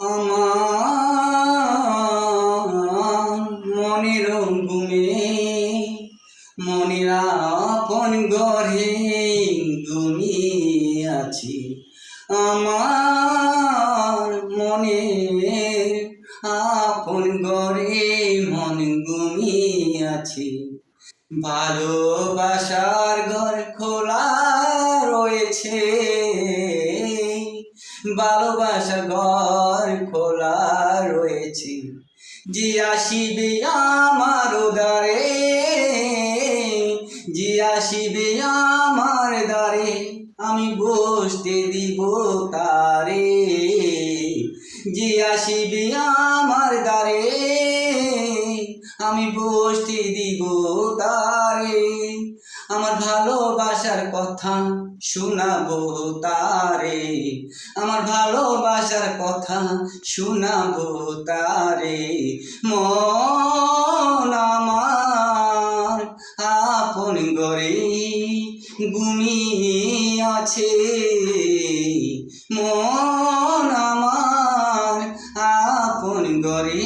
আমার মনের ঘুমে মনের আপন ঘরে ঘুমিয়ে আছি। আমার মনের আপন ঘরে মন ঘুমিয়ে আছি। ভালোবাসার ঘর খোলা রয়েছে, ভালোবাসার ঘর খোলা রয়েছে। যে আসিবে আমার দ্বারে, যে আসিবে আমার দ্বারে, আমি বসতে দিব তারে। যে আসিবে আমার দ্বারে, আমি বসতে দিব তারে। আমার ভালোবাসার কথা শোনাবো তারে, আমার ভালোবাসার কথা শোনাবো তারে। মন আমার আপন ঘরে ঘুমিয়ে আছে, মন আমার আপন ঘরে